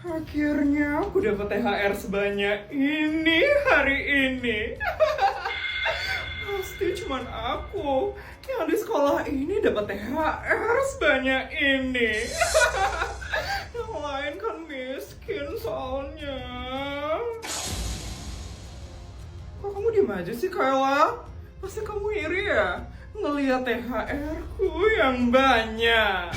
Akhirnya aku dapat THR sebanyak ini hari ini. Pasti cuman aku yang di sekolah ini dapat THR sebanyak ini. Yang lain kan miskin soalnya. Kok kamu diem aja sih, Kayla? Pasti kamu iri ya ngeliat THR-ku yang banyak.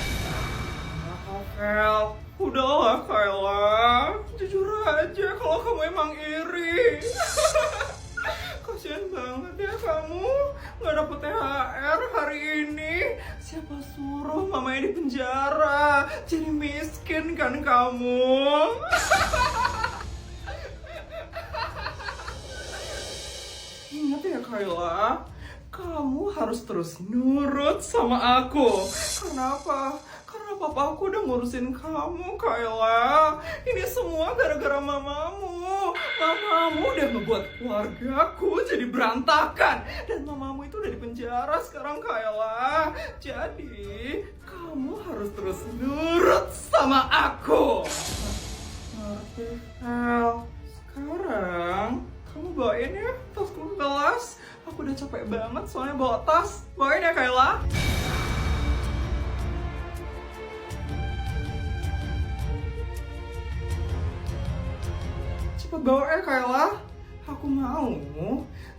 Fel, udahlah Kayla, jujur aja kalau kamu emang iri. Kasian banget ya kamu nggak dapet THR hari ini. Siapa suruh mamanya di penjara, jadi miskin kan kamu. Ingat ya Kayla, kamu harus terus nurut sama aku. Karena apa? Karena papa aku udah ngurusin kamu, Kayla. Ini semua gara-gara mamamu. Mamamu udah ngebuat keluargaku jadi berantakan. Dan mamamu itu udah di penjara sekarang, Kayla. Jadi, kamu harus terus nurut sama aku. Ngerti, El. Sekarang, kamu bawain ya tasku ke kelas. Aku udah capek banget soalnya bawa tas. Bawain ya, Kayla. Cepet bawa ya, Kayla. Aku mau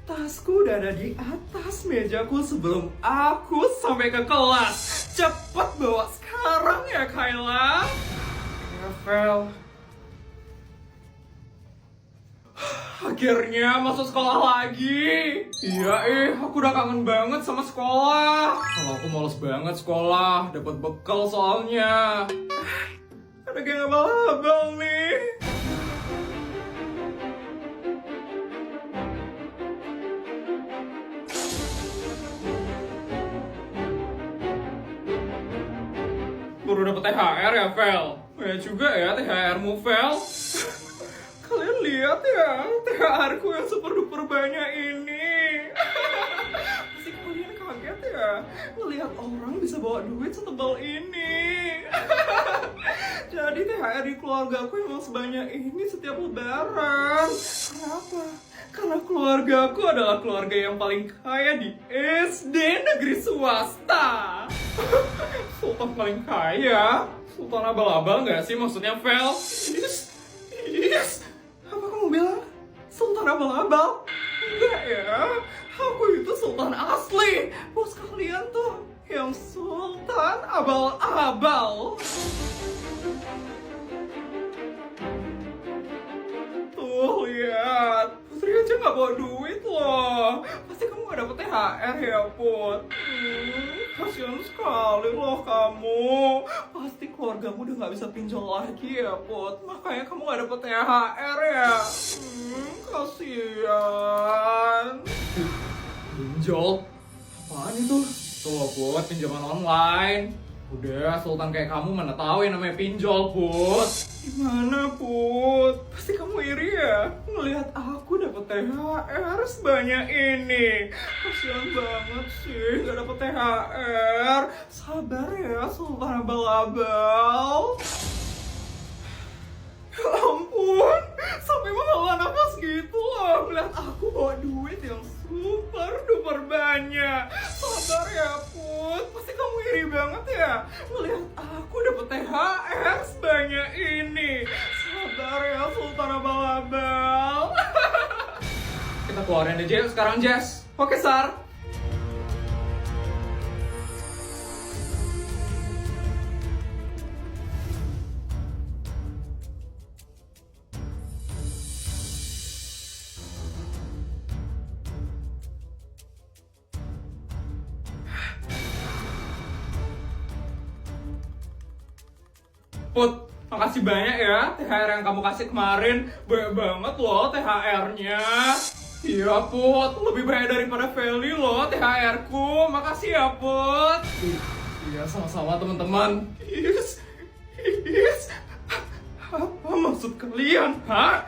tasku udah ada di atas mejaku sebelum aku sampai ke kelas. Cepet bawa sekarang ya, Kayla. Ya, Fel. Akhirnya masuk sekolah lagi. Iya aku udah kangen banget sama sekolah. Kalau aku males banget sekolah, dapat bekal soalnya. Ada geng abal-abal nih. Baru dapet THR ya, Vel? Ya juga ya THR-mu, Vel. Kalian lihat ya, THR-ku yang super duper banyak ini. Pasti kalian kaget ya, ngelihat orang bisa bawa duit setebal ini. Jadi THR di keluargaku emang sebanyak ini setiap lebaran. Kenapa? Karena keluargaku adalah keluarga yang paling kaya di SD negeri swasta. Sultan paling kaya? Sultan abal-abal nggak sih maksudnya, Vel? Yes. Apa kamu bilang sultan abal-abal? Enggak ya, aku itu sultan asli. Bos kalian tuh yang sultan abal-abal. Tuh lihat, Putri aja nggak bawa duit loh. Pasti kamu nggak dapet THR ya, Put. Kasian sekali loh kamu. Pasti keluargamu udah nggak bisa pinjol lagi ya, Put. Makanya kamu nggak dapet THR ya. Kasian. Pinjol? Apaan itu? Tuh, Put, pinjaman online. Udah, sultan kayak kamu mana tahu yang namanya pinjol, Put. Gimana, Put? Pasti kamu iri ya ngelihat aku dapet THR sebanyak ini. Kasian banget sih nggak dapet THR. Sabar ya, sultan abal-abal. Ya ampun, sampai menghela nafas gitu loh melihat aku bawa duit yang super duper banyak. Sabar ya, Put. Pasti kamu iri banget ya melihat aku dapet THR sebanyak ini. Sabar ya, sultan abal-abal. Kita keluarin aja sekarang, Jess. Oke, Sar. Put, makasih banyak ya THR yang kamu kasih kemarin. Banyak banget loh THR-nya. Iya, Put, lebih banyak daripada Feli loh THR-ku. Makasih ya, Put. Iya, sama-sama teman-teman. Yes. Apa maksud kalian? Hah?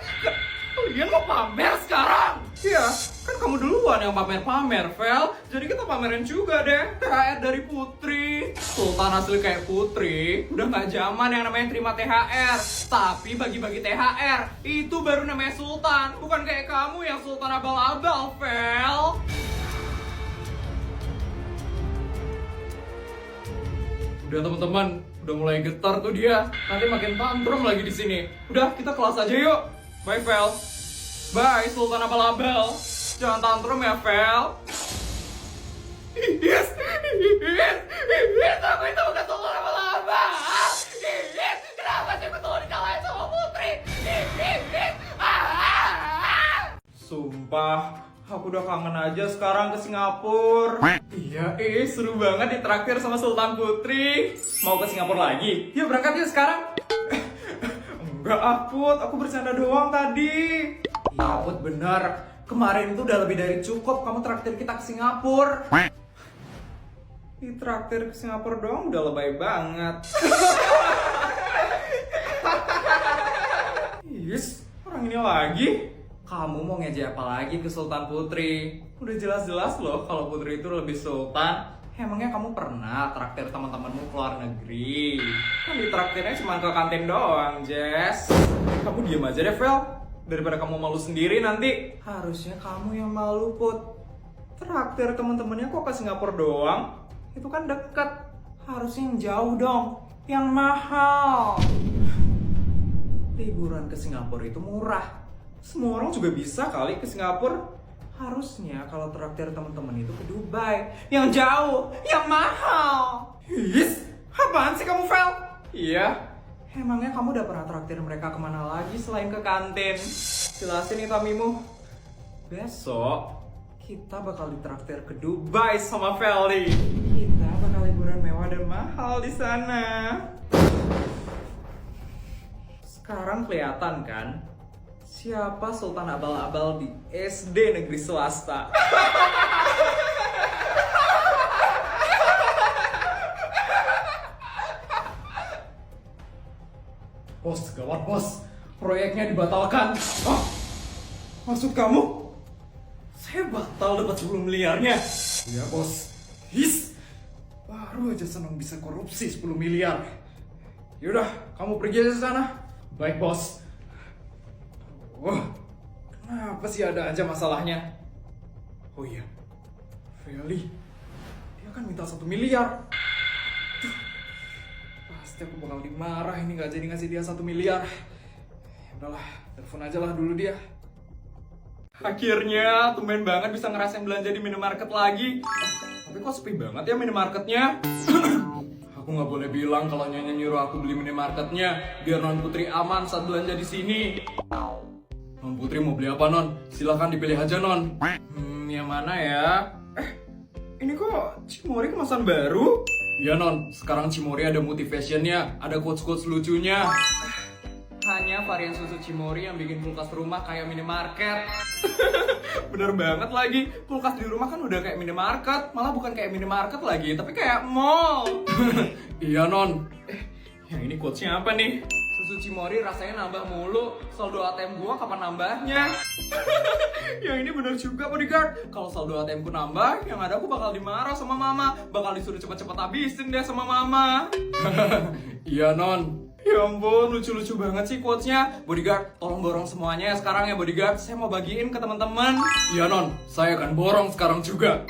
Kalian mau pamer sekarang? Iya, kan kamu duluan yang pamer-pamer, Vel. Jadi kita pamerin juga deh THR dari Putri. Sultan asli kayak Putri udah gak zaman yang namanya terima THR, tapi bagi-bagi THR itu baru namanya Sultan, bukan kayak kamu yang Sultan abal-abal, Vel. Udah teman-teman, udah mulai getar tuh dia. Nanti makin tantrum lagi di sini. Udah, kita kelas aja yuk. Bye, Vel. Bye, Sultan abal-abal. Jangan tantrum ya, Vel. Yes, aku itu bukan Sultan abal-abal. Kenapa sih aku tuh dikalahin sama Putri? Sumpah, aku udah kangen aja sekarang ke Singapura. Iya, seru banget ditraktir sama Sultan Putri. Mau ke Singapura lagi? Yuk berangkat yuk sekarang. Enggak, aku bercanda doang tadi. Ya, Put, benar. Kemarin itu udah lebih dari cukup kamu traktir kita ke Singapura. Ditraktir ke Singapura doang udah lebay banget. Yes, orang ini lagi. Kamu mau ngejek apa lagi ke Sultan Putri? Udah jelas-jelas loh kalau Putri itu lebih sultan. Emangnya kamu pernah traktir teman-temanmu ke luar negeri? Kan ditraktirnya cuma ke kantin doang, Jess. Kamu diem aja deh, Vel. Daripada kamu malu sendiri nanti. Harusnya kamu yang malu, Put. Traktir teman-temannya kok ke Singapura doang? Itu kan dekat. Harusnya yang jauh dong. Yang mahal. Liburan ke Singapura itu murah. Semua orang juga bisa kali ke Singapura. Harusnya kalau traktir teman-teman itu ke Dubai. Yang jauh, yang mahal. His, apaan sih kamu, Vel? Iya, emangnya kamu udah pernah traktir mereka kemana lagi selain ke kantin? Jelasin nih Tamimu. Besok kita bakal ditraktir ke Dubai sama Feli. Kita bakal liburan mewah dan mahal di sana. Sekarang kelihatan kan? Siapa Sultan abal-abal di SD negeri swasta? Bos, gawat bos. Proyeknya dibatalkan. Oh, maksud kamu? Saya batal dapat 10 miliarnya. Iya bos. His, baru aja senang bisa korupsi 10 miliar. Yaudah, kamu pergi aja ke sana. Baik bos. Wah, kenapa sih ada aja masalahnya? Oh iya, Feli, dia kan minta 1 miliar. Tuh, pasti aku bakal dimarah ini gak jadi ngasih dia 1 miliar. Ya udahlah, telepon aja lah dulu dia. Akhirnya, tumben banget bisa ngerasain belanja di minimarket lagi. Tapi kok sepi banget ya minimarketnya? Aku nggak boleh bilang kalau Nyonya nyuruh aku beli minimarketnya, biar Non Putri aman saat belanja di sini. Non Putri mau beli apa, Non? Silahkan dipilih aja, Non. Yang mana ya? Ini kok Cimory kemasan baru? Iya, Non. Sekarang Cimory ada motivation-nya, ada quotes-quotes lucunya. Hanya varian susu Cimory yang bikin kulkas rumah kayak minimarket. Bener banget lagi. Kulkas di rumah kan udah kayak minimarket. Malah bukan kayak minimarket lagi, tapi kayak mall. Iya, Non. Yang ini quotes-nya apa nih? Susu Cimory rasanya nambah mulu. Saldo ATM gua kapan nambahnya? Yang ini bener juga, bodyguard. Kalau saldo ATM ku nambah, yang ada aku bakal dimarah sama mama. Bakal disuruh cepet-cepet habisin deh sama mama. Iya, Non. Ya ampun, lucu-lucu banget sih quotes-nya. Bodyguard, tolong borong semuanya ya sekarang ya, bodyguard. Saya mau bagiin ke teman-teman. Iya, Non. Saya akan borong sekarang juga.